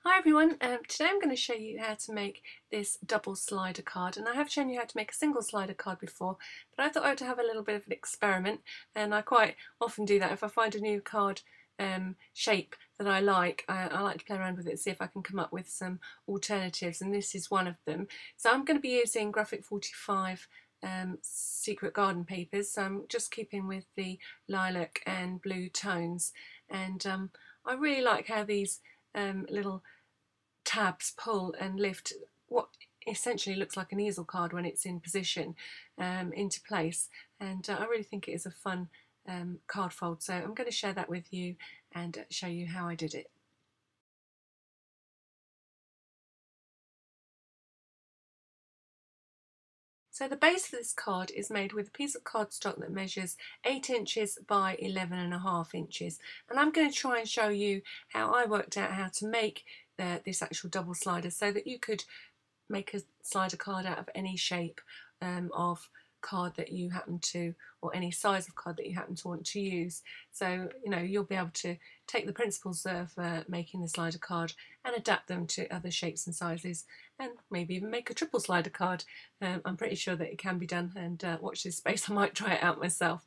Hi everyone, today I'm going to show you how to make this double slider card, and I have shown you how to make a single slider card before, but I thought I would have a little bit of an experiment, and I quite often do that. If I find a new card shape that I like to play around with it, see if I can come up with some alternatives, and this is one of them. So I'm going to be using Graphic 45 Secret Garden papers, so I'm just keeping with the lilac and blue tones, and I really like how these little tabs pull and lift what essentially looks like an easel card when it's in position into place, and I really think it is a fun card fold, so I'm going to share that with you and show you how I did it. So the base of this card is made with a piece of cardstock that measures 8 inches by 11.5 inches, and I'm going to try and show you how I worked out how to make this actual double slider so that you could make a slider card out of any shape of card that you happen to, or any size of card that you happen to want to use. So you'll be able to take the principles of making the slider card and adapt them to other shapes and sizes, and maybe even make a triple slider card. I'm pretty sure that it can be done, and watch this space, I might try it out myself.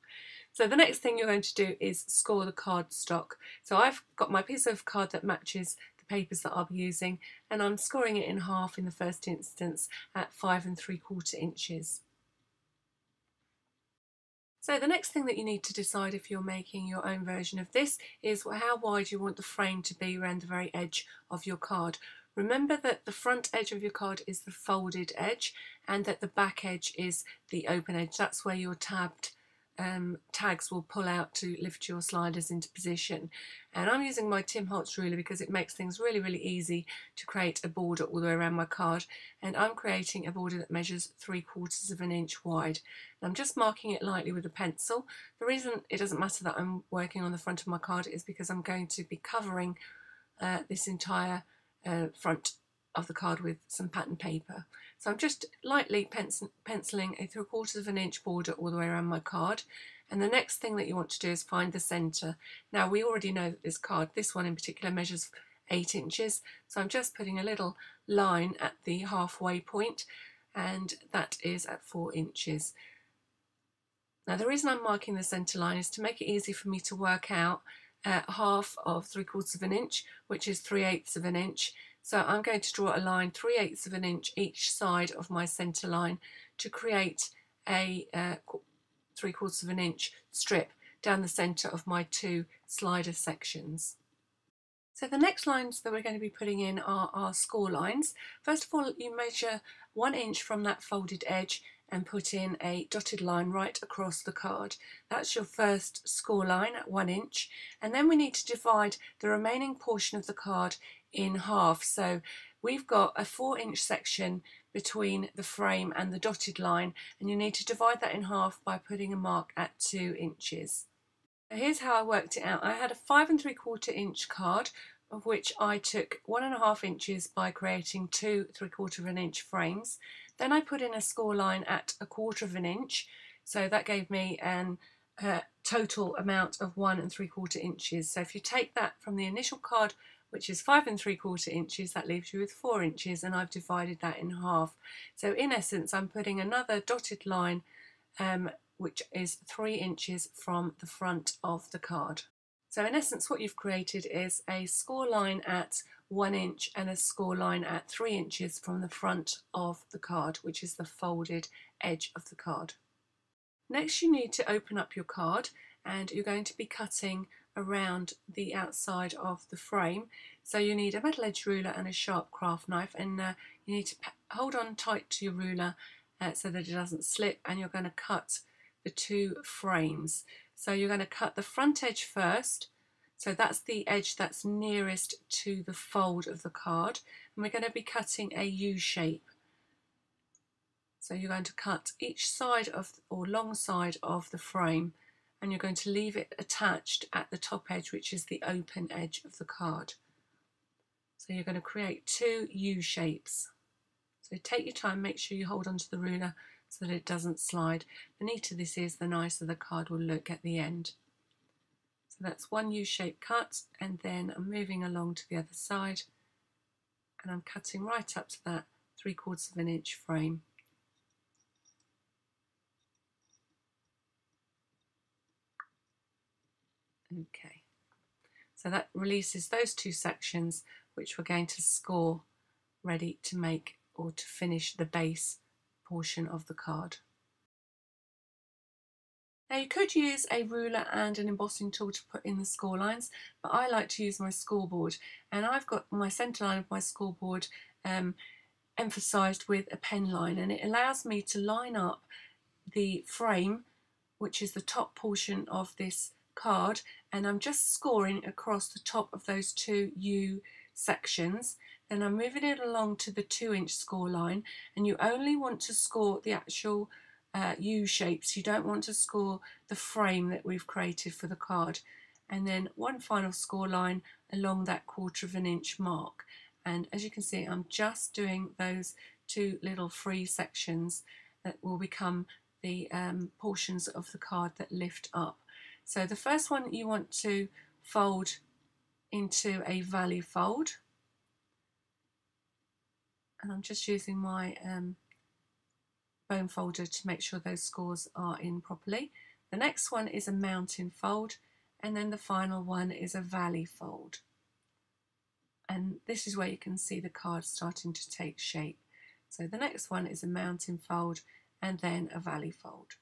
So the next thing you're going to do is score the card stock. So I've got my piece of card that matches the papers that I'll be using, and I'm scoring it in half in the first instance at 5 3/4 inches. So the next thing that you need to decide if you're making your own version of this is how wide you want the frame to be around the very edge of your card. Remember that the front edge of your card is the folded edge and that the back edge is the open edge. That's where your tags will pull out to lift your sliders into position. And I'm using my Tim Holtz ruler because it makes things really easy to create a border all the way around my card, and I'm creating a border that measures 3/4 of an inch wide. And I'm just marking it lightly with a pencil. The reason it doesn't matter that I'm working on the front of my card is because I'm going to be covering this entire front of the card with some pattern paper. So I'm just lightly penciling a 3/4 of an inch border all the way around my card. And the next thing that you want to do is find the centre. Now we already know that this one in particular, measures 8 inches. So I'm just putting a little line at the halfway point, and that is at 4 inches. Now the reason I'm marking the centre line is to make it easy for me to work out half of 3/4 of an inch, which is 3/8 of an inch. So I'm going to draw a line 3/8 of an inch each side of my centre line to create a 3/4 of an inch strip down the centre of my two slider sections. So the next lines that we're going to be putting in are our score lines. First of all, you measure 1 inch from that folded edge and put in a dotted line right across the card. That's your first score line at 1 inch, and then we need to divide the remaining portion of the card in half. So we've got a 4-inch section between the frame and the dotted line, and you need to divide that in half by putting a mark at 2 inches. Here's how I worked it out. I had a 5 3/4 inch card, of which I took 1.5 inches by creating two 3/4 of an inch frames. Then I put in a score line at 1/4 of an inch, so that gave me an total amount of 1 3/4 inches. So if you take that from the initial card, which is 5 3/4 inches, that leaves you with 4 inches, and I've divided that in half. So in essence, I'm putting another dotted line which is 3 inches from the front of the card. So in essence, what you've created is a score line at 1 inch and a score line at 3 inches from the front of the card, which is the folded edge of the card. Next, you need to open up your card, and you're going to be cutting around the outside of the frame. So you need a metal edge ruler and a sharp craft knife, and you need to hold on tight to your ruler so that it doesn't slip, and you're going to cut the two frames. So you're going to cut the front edge first, so that's the edge that's nearest to the fold of the card, and we're going to be cutting a U shape. So you're going to cut each side of, or long side of the frame, and you're going to leave it attached at the top edge, which is the open edge of the card. So you're going to create two U shapes. So take your time, make sure you hold onto the ruler so that it doesn't slide. The neater this is, the nicer the card will look at the end. So that's one U-shaped cut, and then I'm moving along to the other side and I'm cutting right up to that 3/4 of an inch frame. Okay, so that releases those two sections which we're going to score ready to make or to finish the base portion of the card. Now you could use a ruler and an embossing tool to put in the score lines, but I like to use my scoreboard, and I've got my centre line of my scoreboard emphasised with a pen line, and it allows me to line up the frame, which is the top portion of this card, and I'm just scoring across the top of those two U sections. Then I'm moving it along to the 2-inch score line, and you only want to score the actual U shapes. You don't want to score the frame that we've created for the card. And then one final score line along that 1/4 of an inch mark. And as you can see, I'm just doing those two little free sections that will become the portions of the card that lift up. So the first one you want to fold into a valley fold, and I'm just using my bone folder to make sure those scores are in properly. The next one is a mountain fold, and then the final one is a valley fold. And this is where you can see the card starting to take shape. So the next one is a mountain fold and then a valley fold.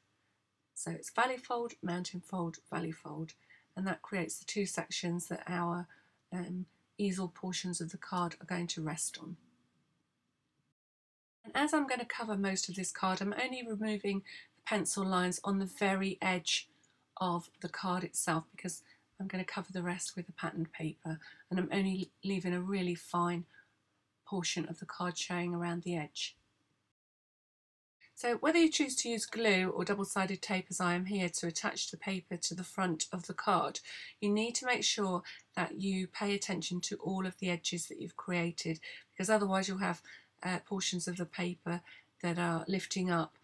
So it's valley fold, mountain fold, valley fold, and that creates the two sections that our easel portions of the card are going to rest on. And as I'm going to cover most of this card, I'm only removing the pencil lines on the very edge of the card itself, because I'm going to cover the rest with the patterned paper, and I'm only leaving a really fine portion of the card showing around the edge. So whether you choose to use glue or double-sided tape, as I am here, to attach the paper to the front of the card, you need to make sure that you pay attention to all of the edges that you've created, because otherwise you'll have portions of the paper that are lifting up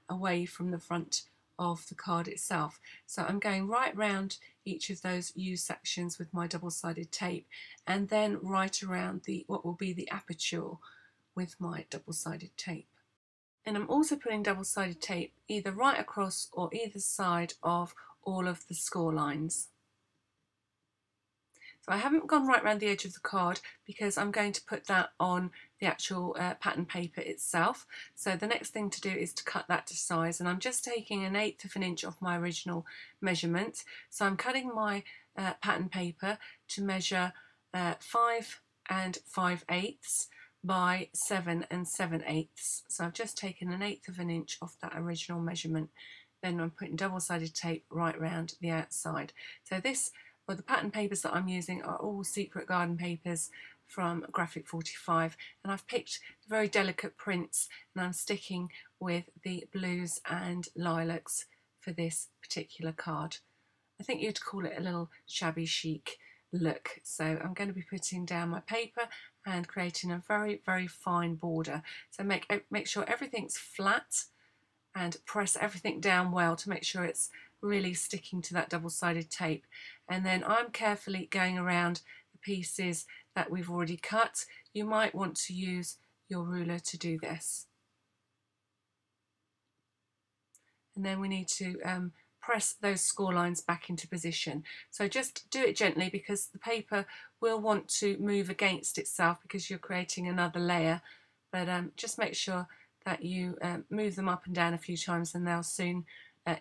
away from the front of the card itself. So I'm going right round each of those U sections with my double-sided tape, and then right around what will be the aperture with my double-sided tape. And I'm also putting double-sided tape either right across or either side of all of the score lines. So I haven't gone right around the edge of the card because I'm going to put that on the actual pattern paper itself. So the next thing to do is to cut that to size, and I'm just taking 1/8 of an inch off my original measurement. So I'm cutting my pattern paper to measure 5 5/8 by 7 7/8. So I've just taken 1/8 of an inch off that original measurement. Then I'm putting double-sided tape right round the outside. So the pattern papers that I'm using are all Secret Garden papers from Graphic 45, and I've picked very delicate prints, and I'm sticking with the blues and lilacs for this particular card. I think you'd call it a little shabby chic look. So I'm going to be putting down my paper and creating a very, very fine border. So make sure everything's flat and press everything down well to make sure it's really sticking to that double-sided tape. And then I'm carefully going around the pieces that we've already cut. You might want to use your ruler to do this. And then we need to press those score lines back into position. So just do it gently, because the paper will want to move against itself because you're creating another layer. But just make sure that you move them up and down a few times, and they'll soon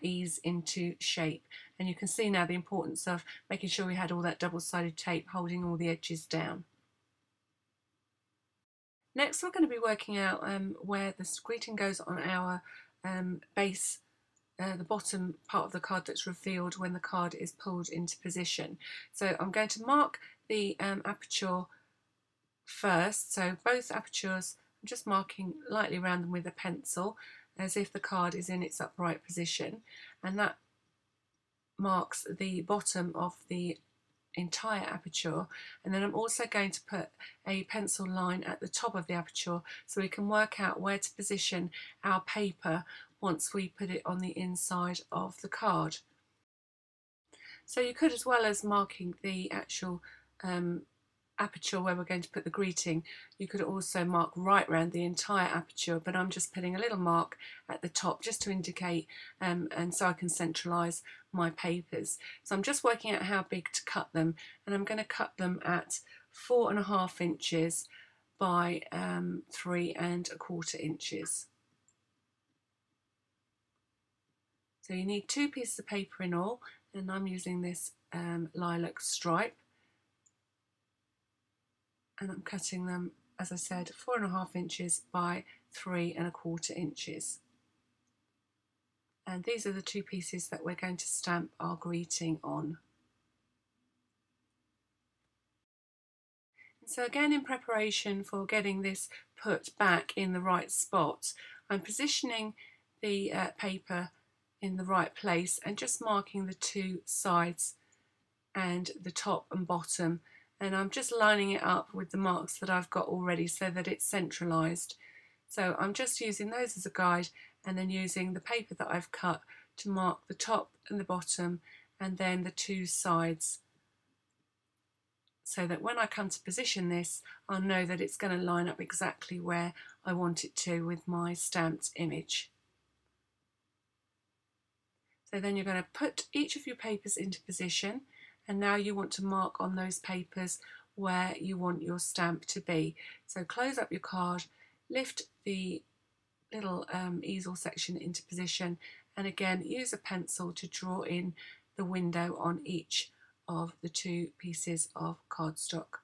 ease into shape. And you can see now the importance of making sure we had all that double-sided tape holding all the edges down. Next we're going to be working out where the greeting goes on our base, the bottom part of the card that's revealed when the card is pulled into position. So I'm going to mark the aperture first. So both apertures, I'm just marking lightly around them with a pencil as if the card is in its upright position, and that marks the bottom of the entire aperture. And then I'm also going to put a pencil line at the top of the aperture so we can work out where to position our paper once we put it on the inside of the card. So you could, as well as marking the actual aperture where we're going to put the greeting, you could also mark right around the entire aperture, but I'm just putting a little mark at the top just to indicate and so I can centralise my papers. So I'm just working out how big to cut them, and I'm going to cut them at 4.5 inches by 3.25 inches. So you need 2 pieces of paper in all, and I'm using this lilac stripe, and I'm cutting them, as I said, 4.5 inches by 3.25 inches. And these are the 2 pieces that we're going to stamp our greeting on. And so again, in preparation for getting this put back in the right spot, I'm positioning the paper in the right place and just marking the 2 sides and the top and bottom, and I'm just lining it up with the marks that I've got already so that it's centralised. So I'm just using those as a guide, and then using the paper that I've cut to mark the top and the bottom and then the 2 sides, so that when I come to position this, I'll know that it's going to line up exactly where I want it to with my stamped image. So then you're going to put each of your papers into position, and now you want to mark on those papers where you want your stamp to be. So close up your card, lift the little easel section into position, and again use a pencil to draw in the window on each of the 2 pieces of cardstock.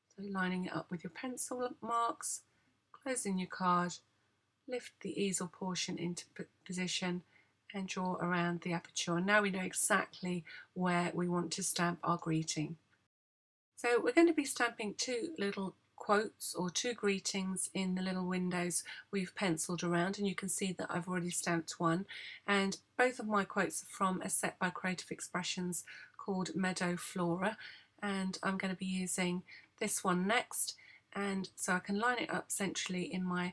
So lining it up with your pencil marks, closing your card, lift the easel portion into position and draw around the aperture. And now we know exactly where we want to stamp our greeting. So we're going to be stamping 2 little quotes or 2 greetings in the little windows we've penciled around, and you can see that I've already stamped one, and both of my quotes are from a set by Creative Expressions called Meadow Flora, and I'm going to be using this one next, and so I can line it up centrally in my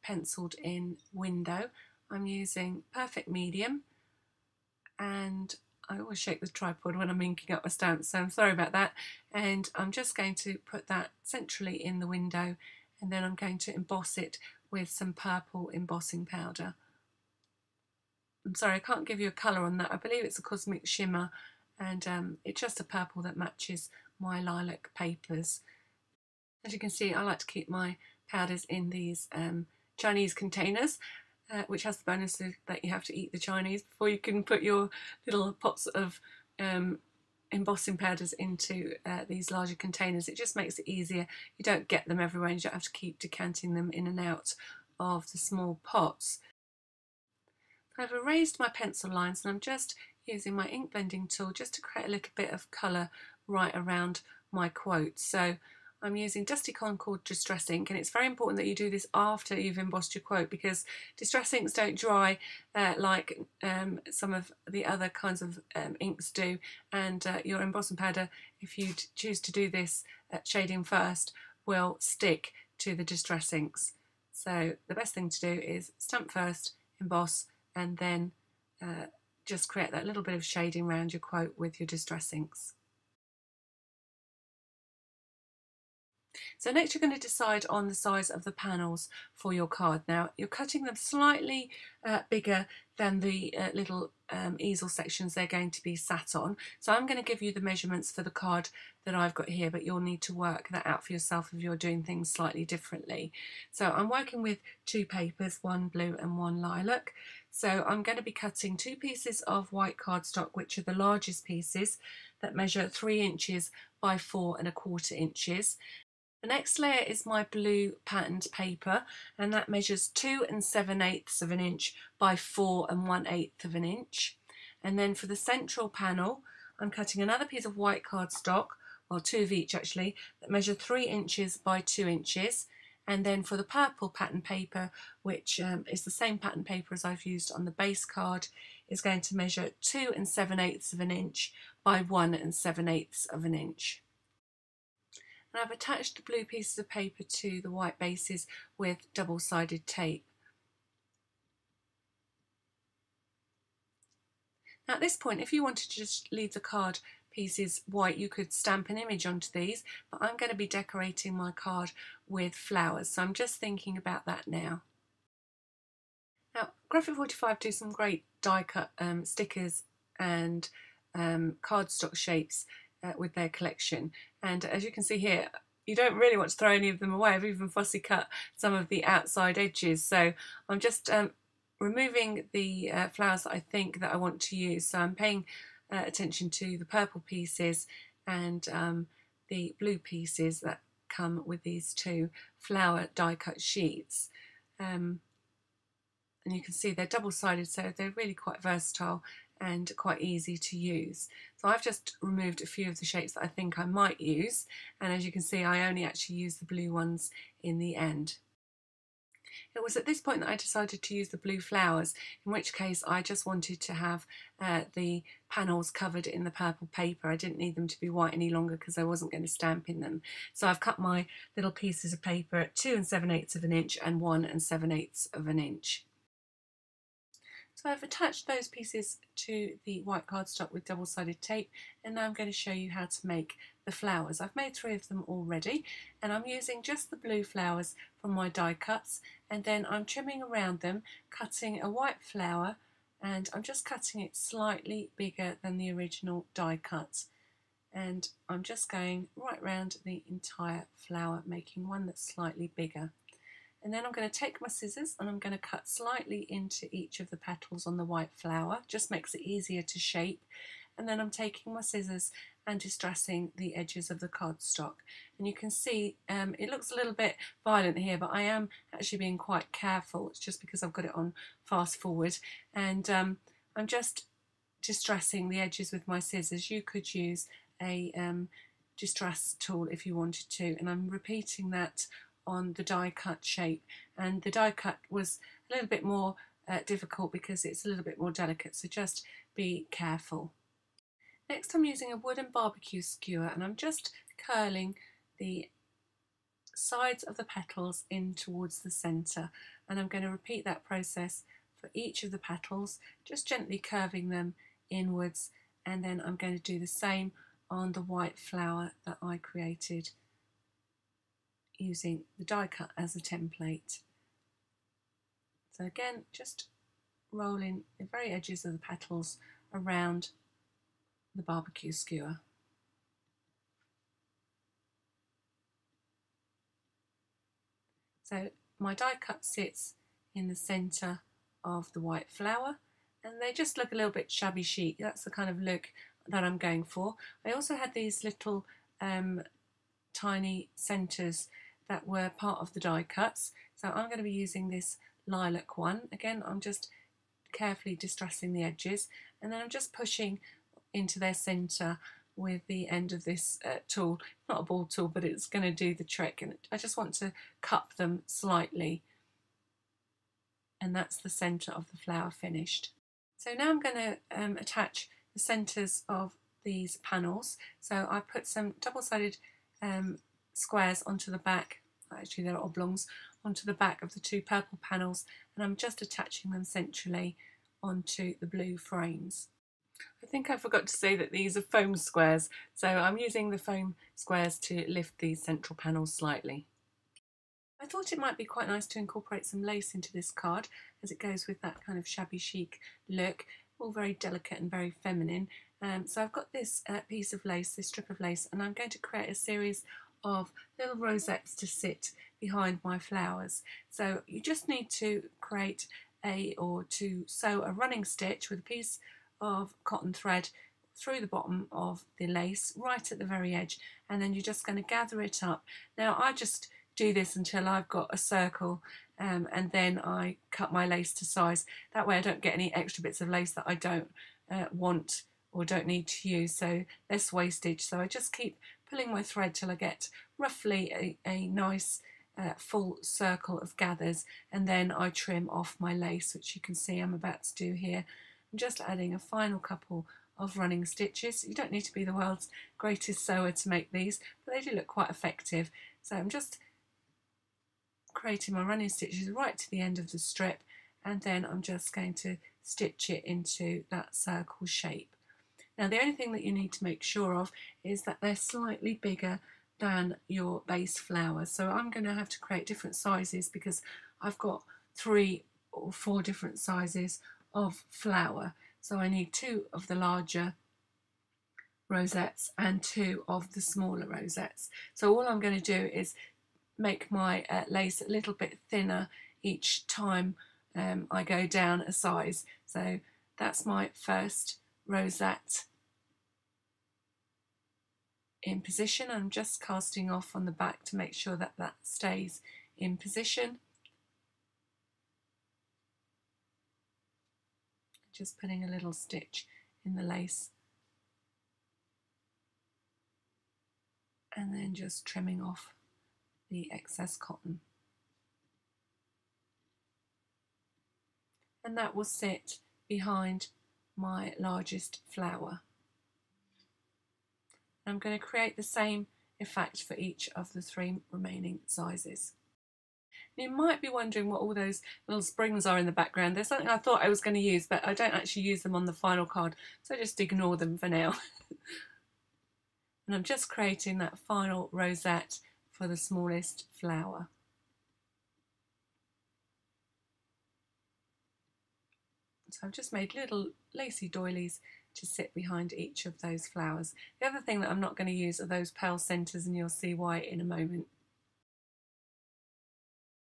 penciled in window. I'm using Perfect Medium, and I always shake the tripod when I'm inking up my stamps, so I'm sorry about that. And I'm just going to put that centrally in the window, and then I'm going to emboss it with some purple embossing powder. I'm sorry, I can't give you a colour on that. I believe it's a Cosmic Shimmer, and it's just a purple that matches my lilac papers. As you can see, I like to keep my powders in these Chinese containers, which has the bonus that you have to eat the Chinese before you can put your little pots of embossing powders into these larger containers. It just makes it easier. You don't get them everywhere, and you don't have to keep decanting them in and out of the small pots. I've erased my pencil lines, and I'm just using my ink blending tool just to create a little bit of colour right around my quotes. So I'm using Dusty Concord Distress ink, and it's very important that you do this after you've embossed your quote, because distress inks don't dry like some of the other kinds of inks do, and your embossing powder, if you choose to do this shading first, will stick to the distress inks. So the best thing to do is stamp first, emboss, and then just create that little bit of shading around your quote with your distress inks. So next you're going to decide on the size of the panels for your card. Now you're cutting them slightly bigger than the little easel sections they're going to be sat on. So I'm going to give you the measurements for the card that I've got here, but you'll need to work that out for yourself if you're doing things slightly differently. So I'm working with 2 papers, one blue and one lilac. So I'm going to be cutting 2 pieces of white cardstock, which are the largest pieces, that measure 3 inches by 4.25 inches. The next layer is my blue patterned paper, and that measures 2 7/8 inch by 4 1/8 inch. And then for the central panel, I'm cutting another piece of white cardstock, well 2 of each actually, that measure 3 inches by 2 inches. And then for the purple pattern paper, which is the same pattern paper as I've used on the base card, is going to measure 2 7/8 inch by 1 7/8 inch. And I've attached the blue pieces of paper to the white bases with double-sided tape. Now at this point, if you wanted to just leave the card pieces white, you could stamp an image onto these, but I'm going to be decorating my card with flowers, so I'm just thinking about that now. Now, Graphic 45 do some great die cut stickers and cardstock shapes with their collection, and as you can see here, you don't really want to throw any of them away. I've even fussy cut some of the outside edges, so I'm just removing the flowers that I think that I want to use. So I'm paying attention to the purple pieces and the blue pieces that come with these two flower die cut sheets. And you can see they're double-sided, so they're really quite versatile and quite easy to use. So I've just removed a few of the shapes that I think I might use, and as you can see, I only actually used the blue ones in the end. It was at this point that I decided to use the blue flowers, in which case I just wanted to have the panels covered in the purple paper. I didn't need them to be white any longer because I wasn't going to stamp in them. So I've cut my little pieces of paper at 2 7/8 of an inch and 1 7/8 of an inch. So I've attached those pieces to the white cardstock with double-sided tape, and now I'm going to show you how to make the flowers. I've made 3 of them already, and I'm using just the blue flowers from my die cuts, and then I'm trimming around them, cutting a white flower, and I'm just cutting it slightly bigger than the original die cut. And I'm just going right round the entire flower, making one that's slightly bigger. And then I'm going to take my scissors and I'm going to cut slightly into each of the petals on the white flower, just makes it easier to shape. And then I'm taking my scissors and distressing the edges of the cardstock. And you can see it looks a little bit violent here, but I am actually being quite careful. It's just because I've got it on fast forward. And I'm just distressing the edges with my scissors. You could use a distress tool if you wanted to. And I'm repeating that on the die cut shape, and the die cut was a little bit more difficult because it's a little bit more delicate, so just be careful. Next I'm using a wooden barbecue skewer, and I'm just curling the sides of the petals in towards the centre, and I'm going to repeat that process for each of the petals, just gently curving them inwards, and then I'm going to do the same on the white flower that I created using the die cut as a template. So again, just rolling the very edges of the petals around the barbecue skewer. So my die cut sits in the centre of the white flower, and they just look a little bit shabby chic. That's the kind of look that I'm going for. I also had these little tiny centres that were part of the die cuts, so I'm going to be using this lilac one. Again, I'm just carefully distressing the edges, and then I'm just pushing into their centre with the end of this tool. Not a ball tool, but it's going to do the trick, and I just want to cup them slightly, and that's the centre of the flower finished. So now I'm going to attach the centres of these panels. So I put some double-sided squares onto the back, actually they're oblongs, onto the back of the 2 purple panels, and I'm just attaching them centrally onto the blue frames. I think I forgot to say that these are foam squares, so I'm using the foam squares to lift these central panels slightly. I thought it might be quite nice to incorporate some lace into this card, as it goes with that kind of shabby chic look, all very delicate and very feminine. So I've got this piece of lace, this strip of lace, and I'm going to create a series of little rosettes to sit behind my flowers. So you just need to create to sew a running stitch with a piece of cotton thread through the bottom of the lace right at the very edge, and then you're just going to gather it up. Now I just do this until I've got a circle, and then I cut my lace to size. That way I don't get any extra bits of lace that I don't want or don't need to use, so less wastage. So I just keep pulling my thread till I get roughly a nice full circle of gathers, and then I trim off my lace, which you can see I'm about to do here. I'm just adding a final couple of running stitches. You don't need to be the world's greatest sewer to make these, but they do look quite effective. So I'm just creating my running stitches right to the end of the strip, and then I'm just going to stitch it into that circle shape. Now the only thing that you need to make sure of is that they're slightly bigger than your base flower. So I'm going to have to create different sizes because I've got 3 or 4 different sizes of flower. So I need 2 of the larger rosettes and 2 of the smaller rosettes. So all I'm going to do is make my lace a little bit thinner each time I go down a size. So that's my first rosette in position. I'm just casting off on the back to make sure that that stays in position. Just putting a little stitch in the lace and then just trimming off the excess cotton. And that will sit behind my largest flower. I'm going to create the same effect for each of the 3 remaining sizes. You might be wondering what all those little springs are in the background. There's something I thought I was going to use, but I don't actually use them on the final card, so just ignore them for now. And I'm just creating that final rosette for the smallest flower. So I've just made little lacy doilies to sit behind each of those flowers. The other thing that I'm not going to use are those pearl centres, and you'll see why in a moment.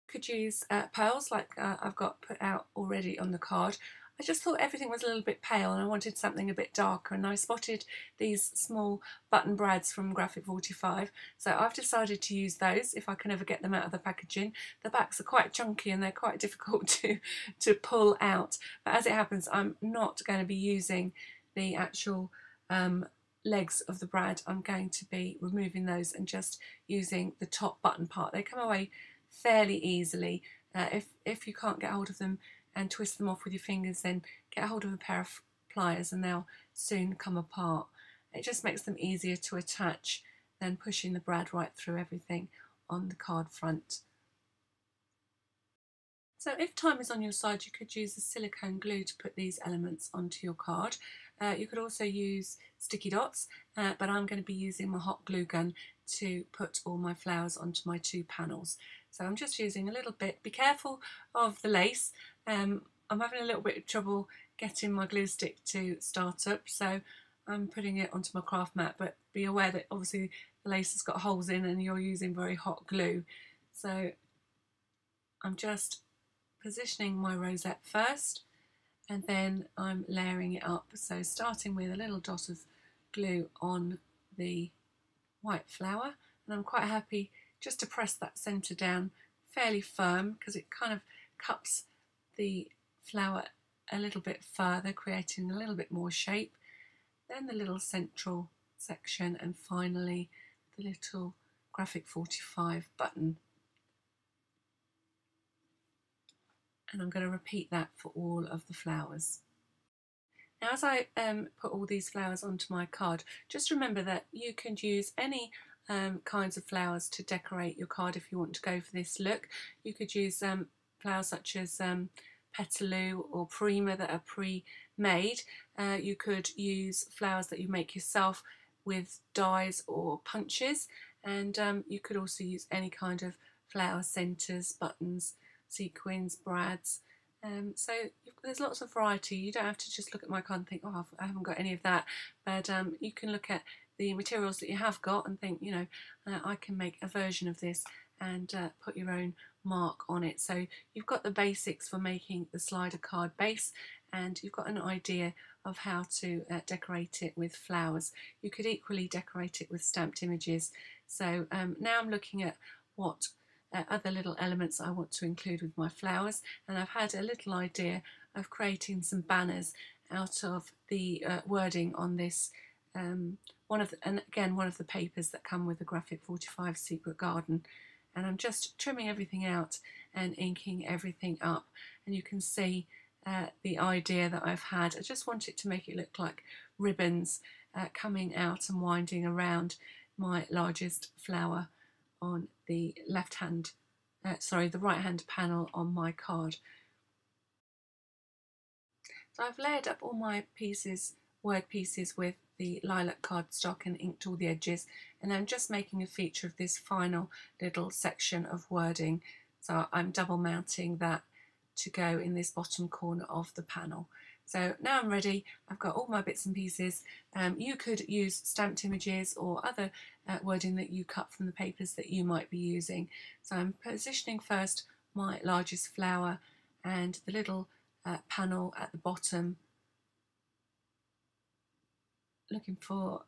Could use pearls like I've got put out already on the card. I just thought everything was a little bit pale and I wanted something a bit darker, and I spotted these small button brads from Graphic 45, so I've decided to use those if I can ever get them out of the packaging. The backs are quite chunky and they're quite difficult to pull out, but as it happens I'm not going to be using the actual legs of the brad. I'm going to be removing those and just using the top button part. They come away fairly easily. If you can't get hold of them and twist them off with your fingers, then get hold of a pair of pliers and they'll soon come apart. It just makes them easier to attach than pushing the brad right through everything on the card front. So if time is on your side, you could use the silicone glue to put these elements onto your card. You could also use sticky dots, but I'm going to be using my hot glue gun to put all my flowers onto my 2 panels. So I'm just using a little bit. Be careful of the lace. I'm having a little bit of trouble getting my glue stick to start up, so I'm putting it onto my craft mat, but be aware that obviously the lace has got holes in and you're using very hot glue. So I'm just positioning my rosette first and then I'm layering it up. So starting with a little dot of glue on the white flower, and I'm quite happy just to press that centre down fairly firm because it kind of cups the flower a little bit further, creating a little bit more shape. Then the little central section, and finally the little Graphic 45 button. And I'm going to repeat that for all of the flowers. Now as I put all these flowers onto my card, just remember that you can use any kinds of flowers to decorate your card if you want to go for this look. You could use flowers such as Petaloo or Prima that are pre-made. You could use flowers that you make yourself with dies or punches, and you could also use any kind of flower centres, buttons, sequins, brads. So there's lots of variety. You don't have to just look at my card and think, oh, I haven't got any of that, but you can look at the materials that you have got and think, you know, I can make a version of this and put your own mark on it. So you've got the basics for making the slider card base, and you've got an idea of how to decorate it with flowers. You could equally decorate it with stamped images. So now I'm looking at what other little elements I want to include with my flowers, and I've had a little idea of creating some banners out of the wording on this one of the papers that come with the Graphic 45 Secret Garden, and I'm just trimming everything out and inking everything up, and you can see the idea that I've had. I just want it to make it look like ribbons coming out and winding around my largest flower on the the right hand panel on my card. So I've layered up all my pieces word pieces with the lilac cardstock and inked all the edges, and I'm just making a feature of this final little section of wording. So I'm double mounting that to go in this bottom corner of the panel. So now I'm ready, I've got all my bits and pieces. You could use stamped images or other wording that you cut from the papers that you might be using. So I'm positioning first my largest flower and the little panel at the bottom, looking for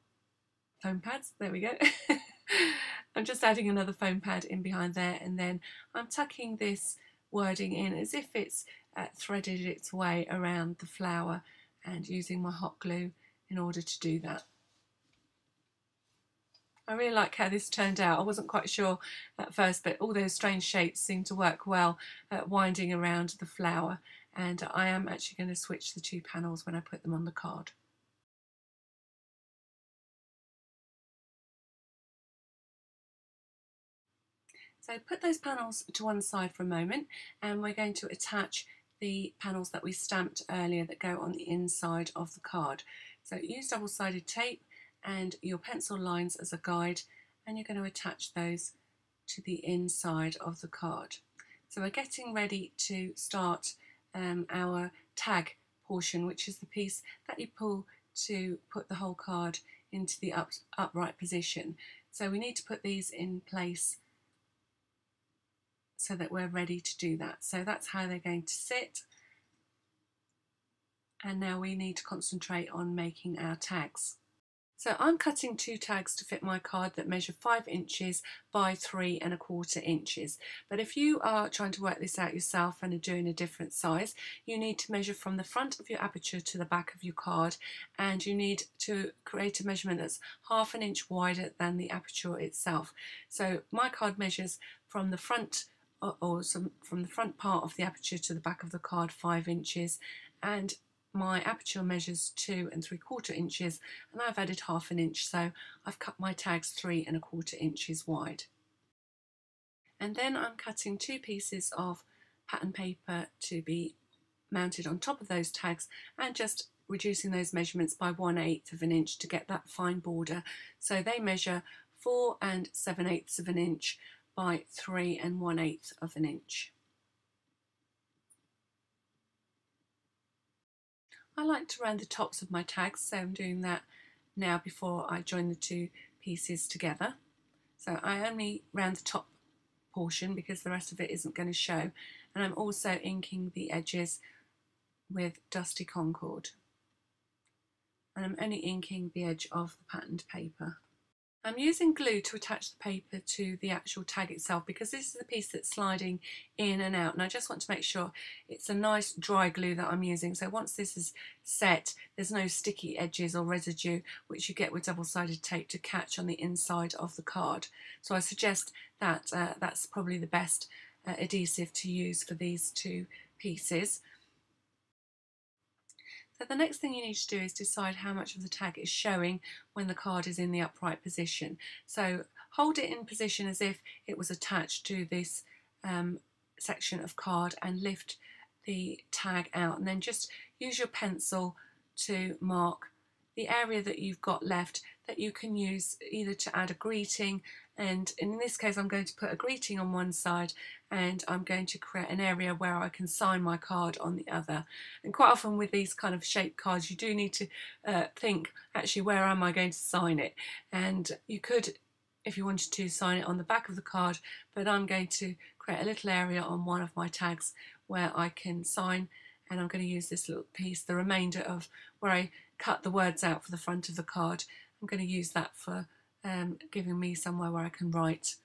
foam pads, there we go. I'm just adding another foam pad in behind there, and then I'm tucking this wording in as if it's threaded its way around the flower, and using my hot glue in order to do that. I really like how this turned out. I wasn't quite sure at first, but all those strange shapes seem to work well winding around the flower, and I am actually going to switch the two panels when I put them on the card. So put those panels to one side for a moment, and we're going to attach the panels that we stamped earlier that go on the inside of the card. So use double-sided tape and your pencil lines as a guide, and you're going to attach those to the inside of the card. So we're getting ready to start our tag portion, which is the piece that you pull to put the whole card into the upright position. So we need to put these in place so that we're ready to do that. So that's how they're going to sit. And now we need to concentrate on making our tags. So I'm cutting two tags to fit my card that measure 5 inches by 3¼ inches. But if you are trying to work this out yourself and are doing a different size, you need to measure from the front of your aperture to the back of your card, and you need to create a measurement that's 1/2 inch wider than the aperture itself. So my card measures from the front from the front part of the aperture to the back of the card 5 inches, and my aperture measures 2¾ inches, and I've added 1/2 inch, so I've cut my tags 3¼ inches wide. And then I'm cutting 2 pieces of pattern paper to be mounted on top of those tags, and just reducing those measurements by 1/8 inch to get that fine border. So they measure 4 7/8 inch by 3 1/8 inch. I like to round the tops of my tags, so I'm doing that now before I join the two pieces together. So I only round the top portion because the rest of it isn't going to show, and I'm also inking the edges with Dusty Concord, and I'm only inking the edge of the patterned paper. I'm using glue to attach the paper to the actual tag itself because this is the piece that's sliding in and out, and I just want to make sure it's a nice dry glue that I'm using. So once this is set, there's no sticky edges or residue which you get with double-sided tape to catch on the inside of the card. So I suggest that that's probably the best adhesive to use for these two pieces. So the next thing you need to do is decide how much of the tag is showing when the card is in the upright position. So hold it in position as if it was attached to this section of card, and lift the tag out, and then just use your pencil to mark the area that you've got left that you can use either to add a greeting, and in this case I'm going to put a greeting on one side, and I'm going to create an area where I can sign my card on the other. And quite often with these kind of shaped cards you do need to think, actually, where am I going to sign it? And you could, if you wanted to, sign it on the back of the card, but I'm going to create a little area on one of my tags where I can sign, and I'm going to use this little piece, the remainder of where I cut the words out for the front of the card. I'm going to use that for giving me somewhere where I can write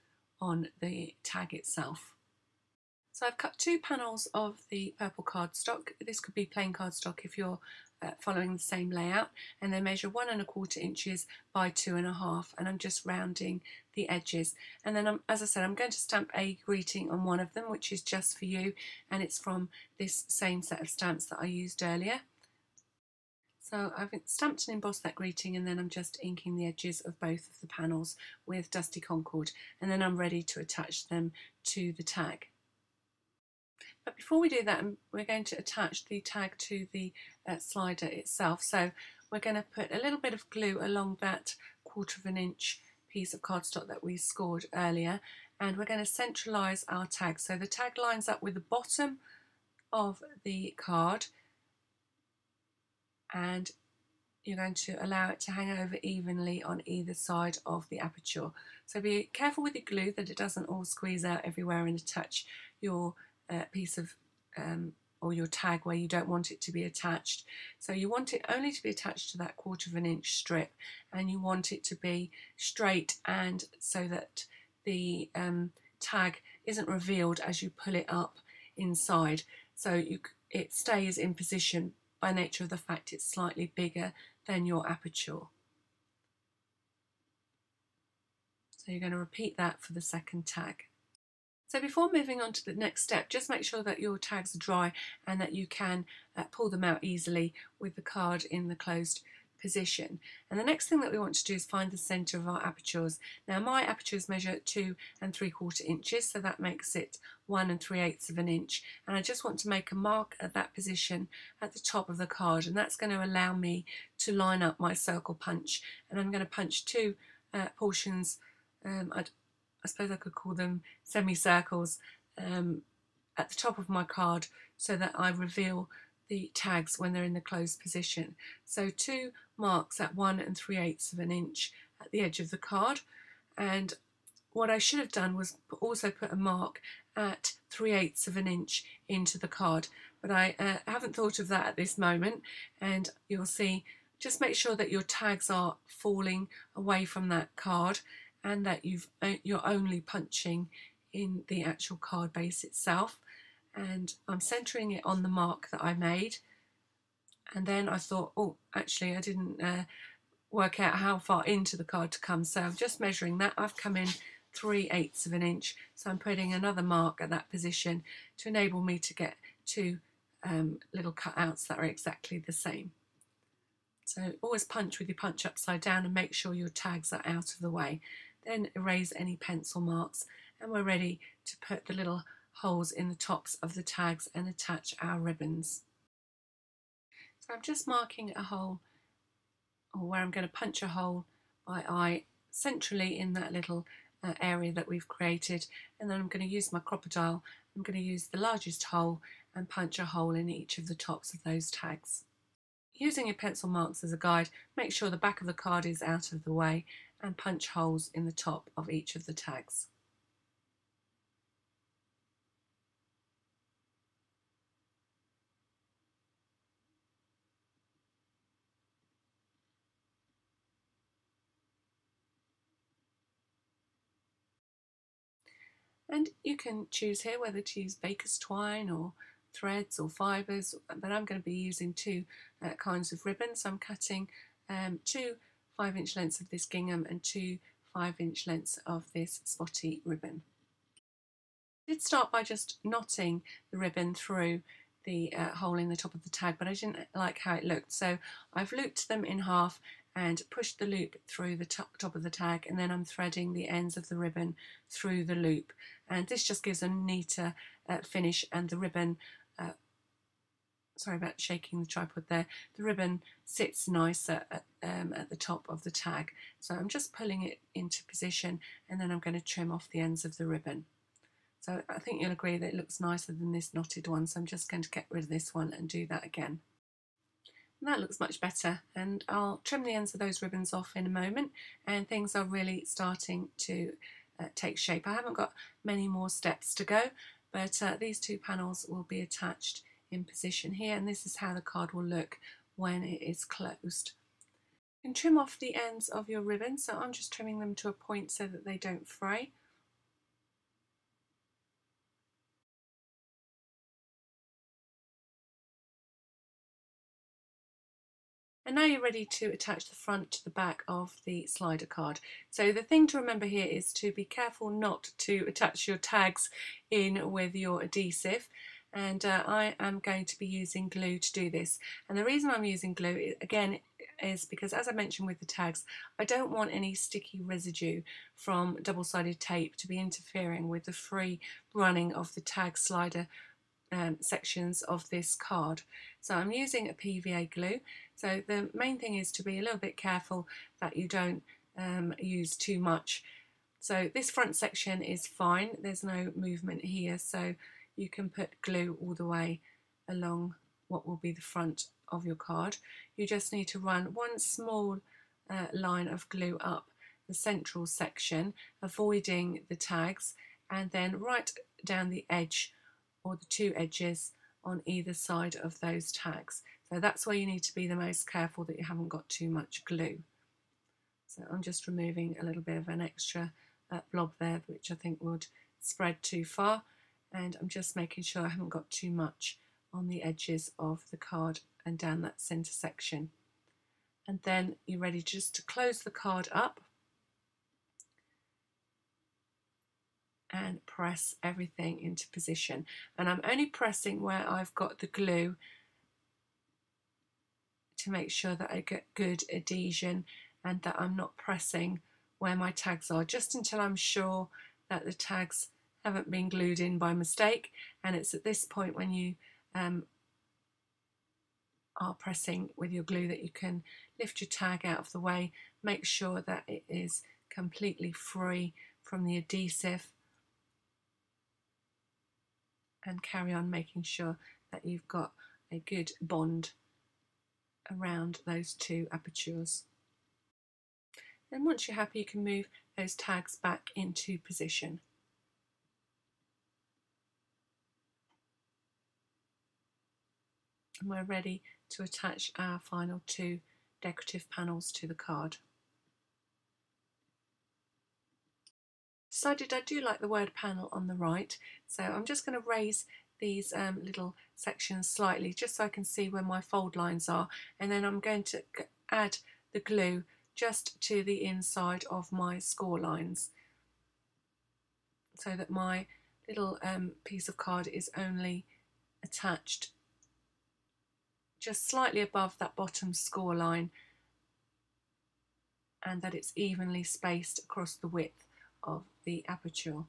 on the tag itself. So I've cut 2 panels of the purple cardstock. This could be plain cardstock if you're following the same layout, and they measure 1¼ inches by 2½, and I'm just rounding the edges. And then as I said, I'm going to stamp a greeting on one of them, which is just for you, and it's from this same set of stamps that I used earlier. So I've stamped and embossed that greeting, and then I'm just inking the edges of both of the panels with Dusty Concord, and then I'm ready to attach them to the tag. But before we do that, we're going to attach the tag to the slider itself. So we're going to put a little bit of glue along that 1/4 inch piece of cardstock that we scored earlier, and we're going to centralise our tag. So the tag lines up with the bottom of the card, and you're going to allow it to hang over evenly on either side of the aperture. So be careful with your glue that it doesn't all squeeze out everywhere and attach your piece of or your tag where you don't want it to be attached. So you want it only to be attached to that 1/4 inch strip, and you want it to be straight, and so that the tag isn't revealed as you pull it up inside, so it stays in position by nature of the fact it's slightly bigger than your aperture. So you're going to repeat that for the second tag. So before moving on to the next step, just make sure that your tags are dry and that you can pull them out easily with the card in the closed position. And the next thing that we want to do is find the centre of our apertures. Now my apertures measure 2 3/4 inches, so that makes it 1 3/8 inch. And I just want to make a mark at that position at the top of the card, and that's going to allow me to line up my circle punch. And I'm going to punch 2 portions, I suppose I could call them semicircles, at the top of my card, so that I reveal the tags when they're in the closed position. So 2 marks at 1 3/8 inch at the edge of the card, and what I should have done was also put a mark at 3/8 inch into the card, but I haven't thought of that at this moment, and you'll see, just make sure that your tags are falling away from that card and that you're only punching in the actual card base itself. And I'm centering it on the mark that I made, and then I thought, oh, actually I didn't work out how far into the card to come, so I'm just measuring that. I've come in 3/8 inch, so I'm putting another mark at that position to enable me to get 2 little cutouts that are exactly the same. So always punch with your punch upside down and make sure your tags are out of the way. Then erase any pencil marks, and we're ready to put the little holes in the tops of the tags and attach our ribbons. So I'm just marking a hole, or where I'm going to punch a hole by eye, centrally in that little area that we've created, and then I'm going to use my crocodile. I'm going to use the largest hole and punch a hole in each of the tops of those tags. Using your pencil marks as a guide, make sure the back of the card is out of the way and punch holes in the top of each of the tags. And you can choose here whether to use baker's twine or threads or fibres, but I'm going to be using 2 kinds of ribbon. So I'm cutting 2 5-inch lengths of this gingham and 2 5-inch lengths of this spotty ribbon. I did start by just knotting the ribbon through the hole in the top of the tag, but I didn't like how it looked, so I've looped them in half and pushed the loop through the top of the tag, and then I'm threading the ends of the ribbon through the loop, and this just gives a neater finish, and the ribbon, sorry about shaking the tripod there, the ribbon sits nicer at the top of the tag. So I'm just pulling it into position, and then I'm going to trim off the ends of the ribbon. So I think you'll agree that it looks nicer than this knotted one, so I'm just going to get rid of this one and do that again. And that looks much better, and I'll trim the ends of those ribbons off in a moment, and things are really starting to take shape. I haven't got many more steps to go, but these 2 panels will be attached in position here, and this is how the card will look when it is closed. You can trim off the ends of your ribbon, so I'm just trimming them to a point so that they don't fray. And now you're ready to attach the front to the back of the slider card. So the thing to remember here is to be careful not to attach your tags in with your adhesive. And I am going to be using glue to do this. And the reason I'm using glue, again, is because, as I mentioned with the tags, I don't want any sticky residue from double-sided tape to be interfering with the free running of the tag slider sections of this card. So I'm using a PVA glue. So the main thing is to be a little bit careful that you don't use too much. So this front section is fine, there's no movement here, so you can put glue all the way along what will be the front of your card. You just need to run one small line of glue up the central section, avoiding the tags, and then right down the edge or the two edges on either side of those tags. So that's where you need to be the most careful that you haven't got too much glue. So I'm just removing a little bit of an extra blob there, which I think would spread too far, and I'm just making sure I haven't got too much on the edges of the card and down that centre section. And then you're ready just to close the card up and press everything into position. And I'm only pressing where I've got the glue to make sure that I get good adhesion and that I'm not pressing where my tags are, just until I'm sure that the tags haven't been glued in by mistake. And it's at this point when you are pressing with your glue that you can lift your tag out of the way, make sure that it is completely free from the adhesive, and carry on making sure that you've got a good bond around those two apertures. Then once you're happy, you can move those tags back into position. And we're ready to attach our final two decorative panels to the card. Decided I do like the word panel on the right, so I'm just going to raise these little sections slightly just so I can see where my fold lines are, and then I'm going to add the glue just to the inside of my score lines so that my little piece of card is only attached just slightly above that bottom score line, and that it's evenly spaced across the width of the aperture.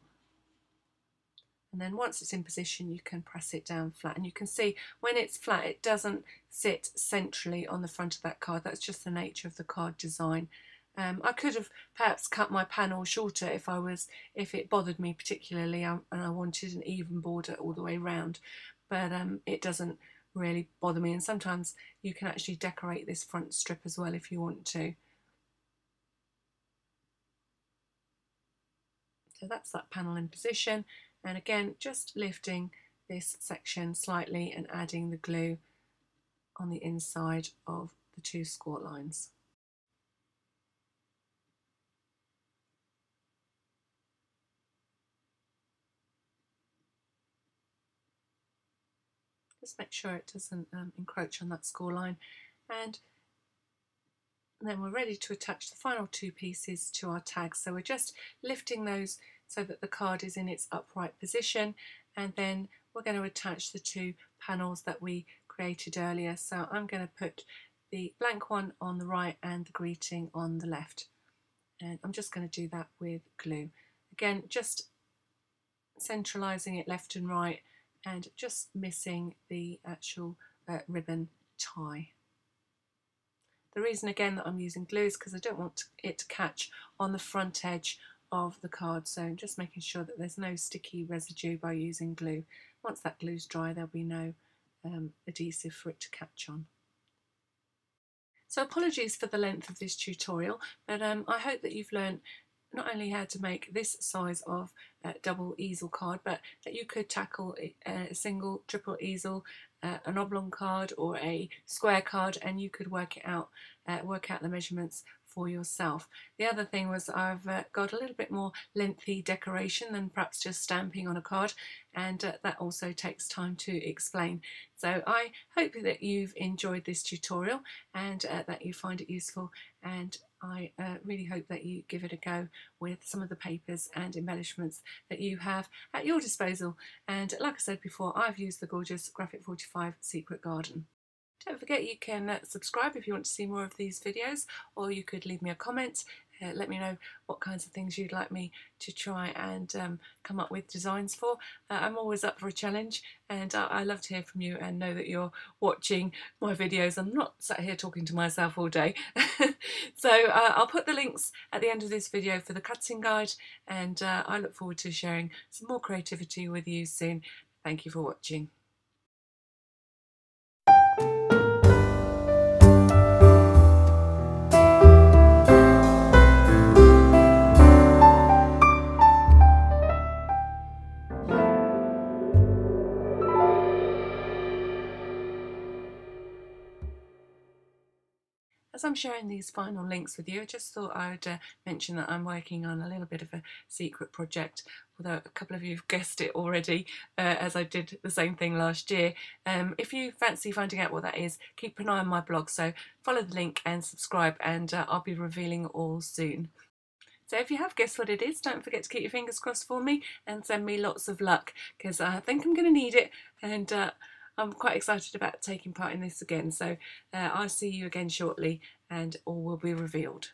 And then once it's in position, you can press it down flat, and you can see when it's flat it doesn't sit centrally on the front of that card. That's just the nature of the card design. I could have perhaps cut my panel shorter if it bothered me particularly and I wanted an even border all the way round, but it doesn't really bother me, and sometimes you can actually decorate this front strip as well if you want to. So that's that panel in position, and again just lifting this section slightly and adding the glue on the inside of the two score lines. Just make sure it doesn't encroach on that score line, and then we're ready to attach the final two pieces to our tags. So we're just lifting those so that the card is in its upright position, and then we're going to attach the two panels that we created earlier. So I'm going to put the blank one on the right and the greeting on the left, and I'm just going to do that with glue. Again, just centralising it left and right and just missing the actual ribbon tie. The reason again that I'm using glue is because I don't want it to catch on the front edge of the card, so I'm just making sure that there's no sticky residue by using glue. Once that glue's dry, there'll be no adhesive for it to catch on. So apologies for the length of this tutorial, but I hope that you've learned not only how to make this size of double easel card, but that you could tackle a single, triple easel, an oblong card or a square card, and you could work out the measurements for yourself. The other thing was I've got a little bit more lengthy decoration than perhaps just stamping on a card, and that also takes time to explain. So I hope that you've enjoyed this tutorial and that you find it useful, and I really hope that you give it a go with some of the papers and embellishments that you have at your disposal. And like I said before, I've used the gorgeous Graphic 45 Secret Garden. Don't forget you can subscribe if you want to see more of these videos, or you could leave me a comment. Let me know what kinds of things you'd like me to try and come up with designs for. I'm always up for a challenge, and I love to hear from you and know that you're watching my videos. I'm not sat here talking to myself all day. So I'll put the links at the end of this video for the cutting guide, and I look forward to sharing some more creativity with you soon. Thank you for watching. As I'm sharing these final links with you, I just thought I would mention that I'm working on a little bit of a secret project, although a couple of you have guessed it already, as I did the same thing last year. If you fancy finding out what that is, keep an eye on my blog, so follow the link and subscribe, and I'll be revealing all soon. So if you have guessed what it is, don't forget to keep your fingers crossed for me and send me lots of luck, because I think I'm going to need it, and I'm quite excited about taking part in this again. So I'll see you again shortly, and all will be revealed.